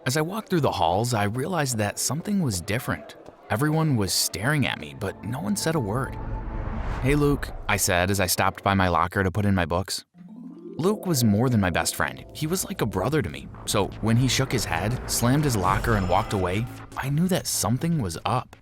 As I walked through the halls, I realized that something was different. Everyone was staring at me, but no one said a word. "Hey Luke," I said as I stopped by my locker to put in my books. Luke was more than my best friend. He was like a brother to me. So when he shook his head, slammed his locker, and walked away, I knew that something was up.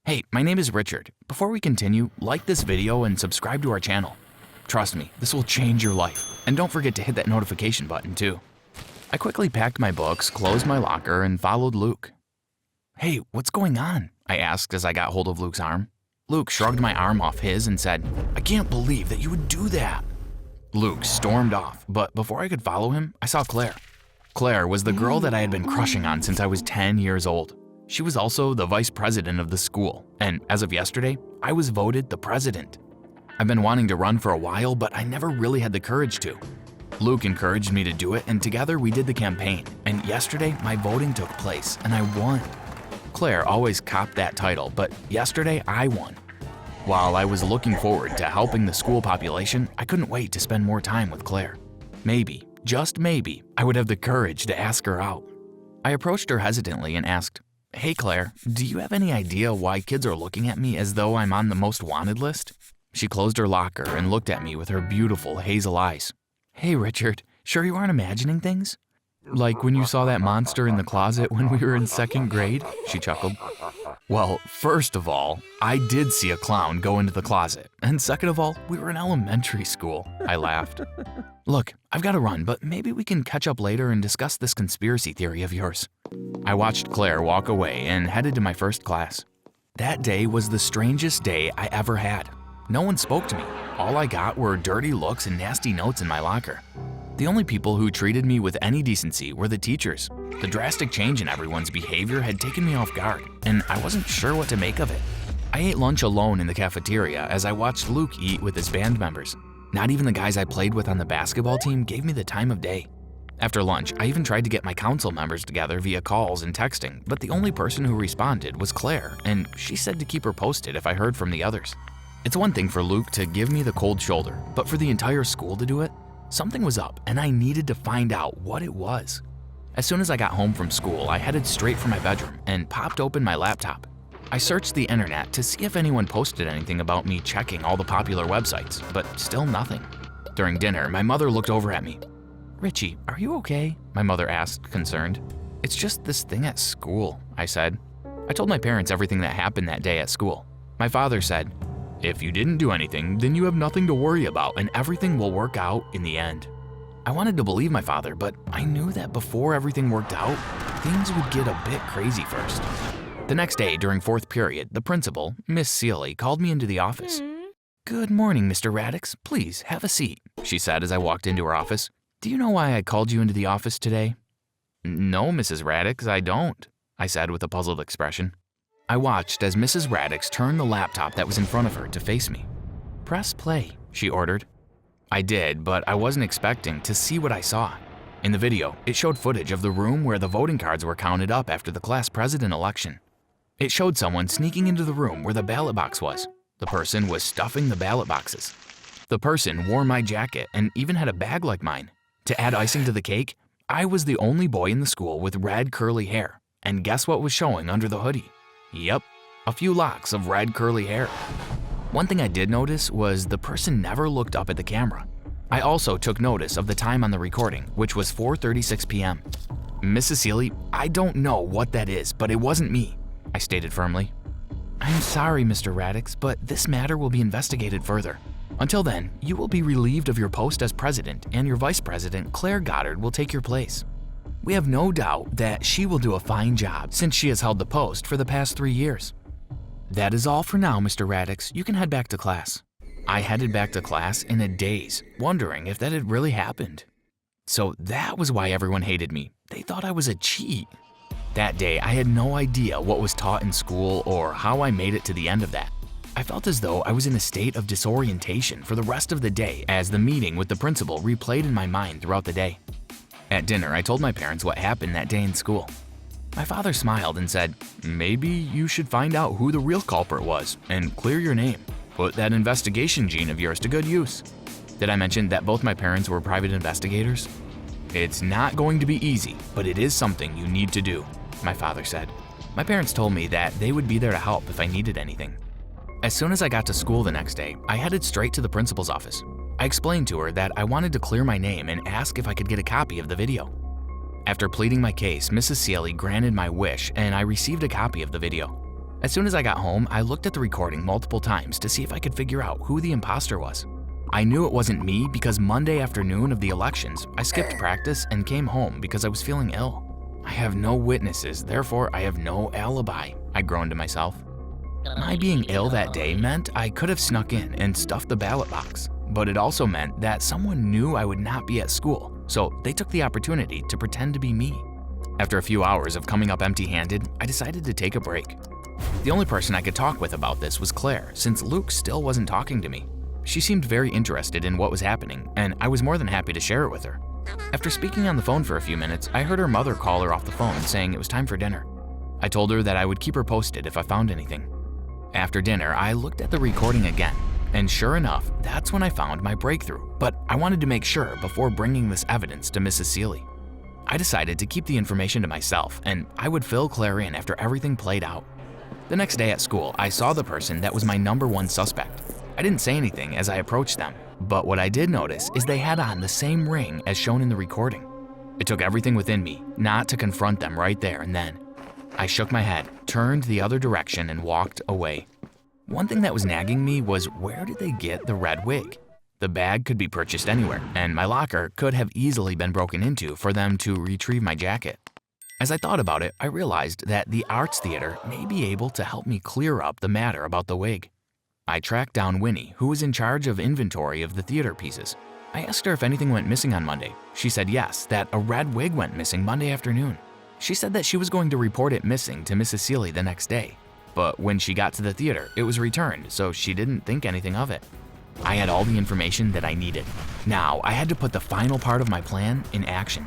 Hey, my name is Richard. Before we continue, like this video and subscribe to our channel. Trust me, this will change your life. And don't forget to hit that notification button too. I quickly packed my books, closed my locker, and followed Luke. "Hey, what's going on?" I asked as I got hold of Luke's arm. Luke shrugged my arm off his and said, "I can't believe that you would do that." Luke stormed off, but before I could follow him, I saw Claire. Claire was the girl that I had been crushing on since I was 10 years old. She was also the vice president of the school, and as of yesterday, I was voted the president. I've been wanting to run for a while, but I never really had the courage to. Luke encouraged me to do it, and together we did the campaign, and yesterday my voting took place, and I won. Claire always copped that title, but yesterday I won. While I was looking forward to helping the school population, I couldn't wait to spend more time with Claire. Maybe, just maybe, I would have the courage to ask her out. I approached her hesitantly and asked, "Hey Claire, do you have any idea why kids are looking at me as though I'm on the most wanted list?" She closed her locker and looked at me with her beautiful hazel eyes. "Hey Richard, sure you aren't imagining things? Like when you saw that monster in the closet when we were in 2nd grade?" She chuckled. "Well, first of all, I did see a clown go into the closet. And second of all, we were in elementary school," I laughed. "Look, I've got to run, but maybe we can catch up later and discuss this conspiracy theory of yours." I watched Claire walk away and headed to my first class. That day was the strangest day I ever had. No one spoke to me. All I got were dirty looks and nasty notes in my locker. The only people who treated me with any decency were the teachers. The drastic change in everyone's behavior had taken me off guard, and I wasn't sure what to make of it. I ate lunch alone in the cafeteria as I watched Luke eat with his band members. Not even the guys I played with on the basketball team gave me the time of day. After lunch, I even tried to get my council members together via calls and texting, but the only person who responded was Claire, and she said to keep her posted if I heard from the others. It's one thing for Luke to give me the cold shoulder, but for the entire school to do it? Something was up, and I needed to find out what it was. As soon as I got home from school, I headed straight for my bedroom and popped open my laptop. I searched the internet to see if anyone posted anything about me checking all the popular websites, but still nothing. During dinner, my mother looked over at me. "Richie, are you okay?" my mother asked, concerned. "It's just this thing at school," I said. I told my parents everything that happened that day at school. My father said, "If you didn't do anything, then you have nothing to worry about and everything will work out in the end." I wanted to believe my father, but I knew that before everything worked out, things would get a bit crazy first. The next day, during 4th period, the principal, Miss Seeley, called me into the office. "Good morning, Mr. Radix. Please, have a seat," she said as I walked into her office. "Do you know why I called you into the office today?" "No, Mrs. Radix, I don't," I said with a puzzled expression. I watched as Mrs. Radix turned the laptop that was in front of her to face me. "Press play," she ordered. I did, but I wasn't expecting to see what I saw. In the video, it showed footage of the room where the voting cards were counted up after the class president election. It showed someone sneaking into the room where the ballot box was. The person was stuffing the ballot boxes. The person wore my jacket and even had a bag like mine. To add icing to the cake, I was the only boy in the school with red curly hair. And guess what was showing under the hoodie? Yep, a few locks of red curly hair. One thing I did notice was the person never looked up at the camera. I also took notice of the time on the recording, which was 4:36 p.m. "Mrs. Seeley, I don't know what that is, but it wasn't me," I stated firmly. "I'm sorry, Mr. Radix, but this matter will be investigated further. Until then, you will be relieved of your post as president, and your vice president, Claire Goddard, will take your place. We have no doubt that she will do a fine job since she has held the post for the past 3 years. That is all for now, Mr. Radix. You can head back to class." I headed back to class in a daze, wondering if that had really happened. So that was why everyone hated me. They thought I was a cheat. That day, I had no idea what was taught in school or how I made it to the end of that. I felt as though I was in a state of disorientation for the rest of the day as the meeting with the principal replayed in my mind throughout the day. At dinner, I told my parents what happened that day in school. My father smiled and said, "Maybe you should find out who the real culprit was and clear your name. Put that investigation gene of yours to good use." Did I mention that both my parents were private investigators? "It's not going to be easy, but it is something you need to do," my father said. My parents told me that they would be there to help if I needed anything. As soon as I got to school the next day, I headed straight to the principal's office. I explained to her that I wanted to clear my name and ask if I could get a copy of the video. After pleading my case, Mrs. Sealy granted my wish and I received a copy of the video. As soon as I got home, I looked at the recording multiple times to see if I could figure out who the imposter was. I knew it wasn't me because Monday afternoon of the elections, I skipped practice and came home because I was feeling ill. I have no witnesses, therefore I have no alibi, I groaned to myself. My being ill that day meant I could have snuck in and stuffed the ballot box, but it also meant that someone knew I would not be at school, so they took the opportunity to pretend to be me. After a few hours of coming up empty-handed, I decided to take a break. The only person I could talk with about this was Claire, since Luke still wasn't talking to me. She seemed very interested in what was happening, and I was more than happy to share it with her. After speaking on the phone for a few minutes, I heard her mother call her off the phone saying it was time for dinner. I told her that I would keep her posted if I found anything. After dinner, I looked at the recording again, and sure enough, that's when I found my breakthrough, but I wanted to make sure before bringing this evidence to Mrs. Sealy. I decided to keep the information to myself, and I would fill Claire in after everything played out. The next day at school, I saw the person that was my #1 suspect. I didn't say anything as I approached them, but what I did notice is they had on the same ring as shown in the recording. It took everything within me not to confront them right there and then. I shook my head, turned the other direction, and walked away. One thing that was nagging me was where did they get the red wig? The bag could be purchased anywhere, and my locker could have easily been broken into for them to retrieve my jacket. As I thought about it, I realized that the Arts Theater may be able to help me clear up the matter about the wig. I tracked down Winnie, who was in charge of inventory of the theater pieces. I asked her if anything went missing on Monday. She said yes, that a red wig went missing Monday afternoon. She said that she was going to report it missing to Mrs. Sealy the next day, but when she got to the theater, it was returned, so she didn't think anything of it. I had all the information that I needed. Now, I had to put the final part of my plan in action.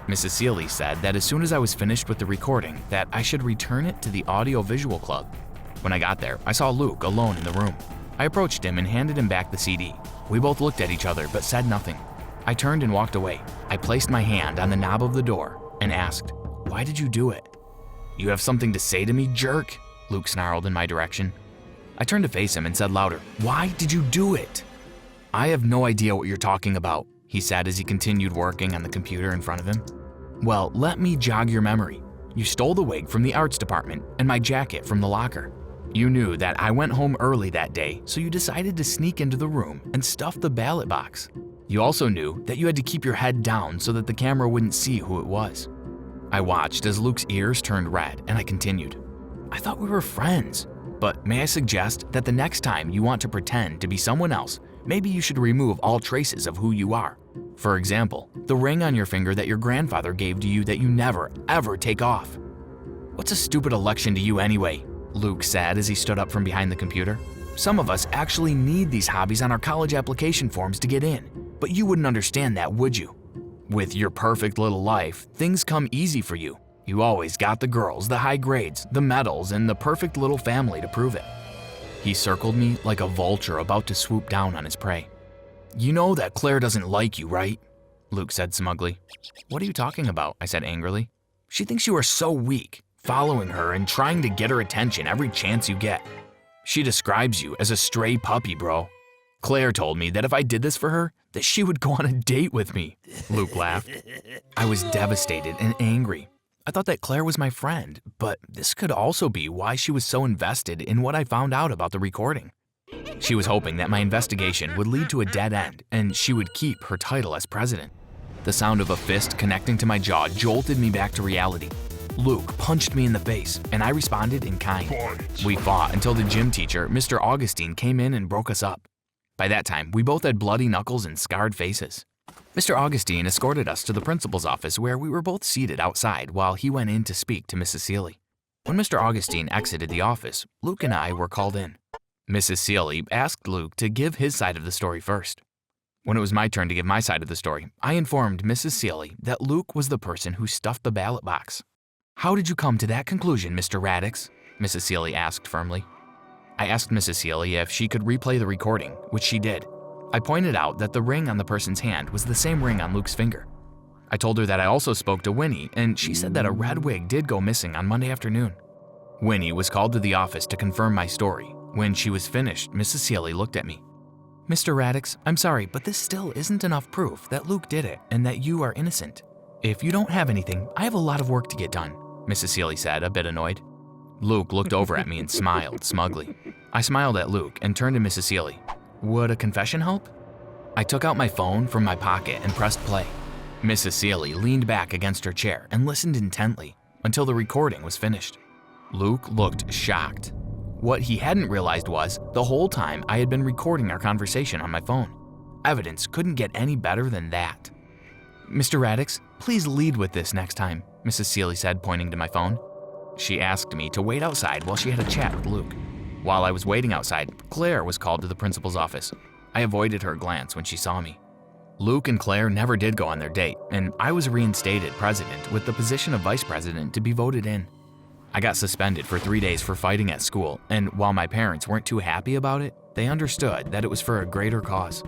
Mrs. Sealy said that as soon as I was finished with the recording, that I should return it to the Audio-Visual Club. When I got there, I saw Luke alone in the room. I approached him and handed him back the CD. We both looked at each other but said nothing. I turned and walked away. I placed my hand on the knob of the door and asked, "Why did you do it?" "You have something to say to me, jerk?" Luke snarled in my direction. I turned to face him and said louder, "Why did you do it?" "I have no idea what you're talking about," he said as he continued working on the computer in front of him. "Well, let me jog your memory. You stole the wig from the arts department and my jacket from the locker. You knew that I went home early that day, so you decided to sneak into the room and stuff the ballot box. You also knew that you had to keep your head down so that the camera wouldn't see who it was." I watched as Luke's ears turned red and I continued, "I thought we were friends, but may I suggest that the next time you want to pretend to be someone else, maybe you should remove all traces of who you are. For example, the ring on your finger that your grandfather gave to you that you never, ever take off." "What's a stupid election to you anyway?" Luke said as he stood up from behind the computer. "Some of us actually need these hobbies on our college application forms to get in, but you wouldn't understand that, would you? With your perfect little life, things come easy for you. You always got the girls, the high grades, the medals, and the perfect little family to prove it." He circled me like a vulture about to swoop down on his prey. "You know that Claire doesn't like you, right?" Luke said smugly. "What are you talking about?" I said angrily. "She thinks you are so weak, following her and trying to get her attention every chance you get. She describes you as a stray puppy, bro. Claire told me that if I did this for her, that she would go on a date with me." Luke laughed. I was devastated and angry. I thought that Claire was my friend, but this could also be why she was so invested in what I found out about the recording. She was hoping that my investigation would lead to a dead end and she would keep her title as president. The sound of a fist connecting to my jaw jolted me back to reality. Luke punched me in the face, and I responded in kind. We fought until the gym teacher, Mr. Augustine, came in and broke us up. By that time, we both had bloody knuckles and scarred faces. Mr. Augustine escorted us to the principal's office where we were both seated outside while he went in to speak to Mrs. Sealy. When Mr. Augustine exited the office, Luke and I were called in. Mrs. Sealy asked Luke to give his side of the story first. When it was my turn to give my side of the story, I informed Mrs. Sealy that Luke was the person who stuffed the ballot box. "How did you come to that conclusion, Mr. Radix?" Mrs. Sealy asked firmly. I asked Mrs. Sealy if she could replay the recording, which she did. I pointed out that the ring on the person's hand was the same ring on Luke's finger. I told her that I also spoke to Winnie, and she said that a red wig did go missing on Monday afternoon. Winnie was called to the office to confirm my story. When she was finished, Mrs. Seeley looked at me. "Mr. Radix, I'm sorry, but this still isn't enough proof that Luke did it and that you are innocent. If you don't have anything, I have a lot of work to get done," Mrs. Seeley said, a bit annoyed. Luke looked over at me and smiled smugly. I smiled at Luke and turned to Mrs. Seeley. "Would a confession help?" I took out my phone from my pocket and pressed play. Mrs. Seeley leaned back against her chair and listened intently until the recording was finished. Luke looked shocked. What he hadn't realized was, the whole time I had been recording our conversation on my phone. Evidence couldn't get any better than that. "Mr. Radix, please lead with this next time," Mrs. Seeley said, pointing to my phone. She asked me to wait outside while she had a chat with Luke. While I was waiting outside, Claire was called to the principal's office. I avoided her glance when she saw me. Luke and Claire never did go on their date, and I was reinstated president with the position of vice president to be voted in. I got suspended for 3 days for fighting at school, and while my parents weren't too happy about it, they understood that it was for a greater cause.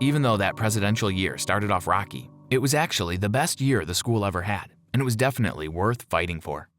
Even though that presidential year started off rocky, it was actually the best year the school ever had, and it was definitely worth fighting for.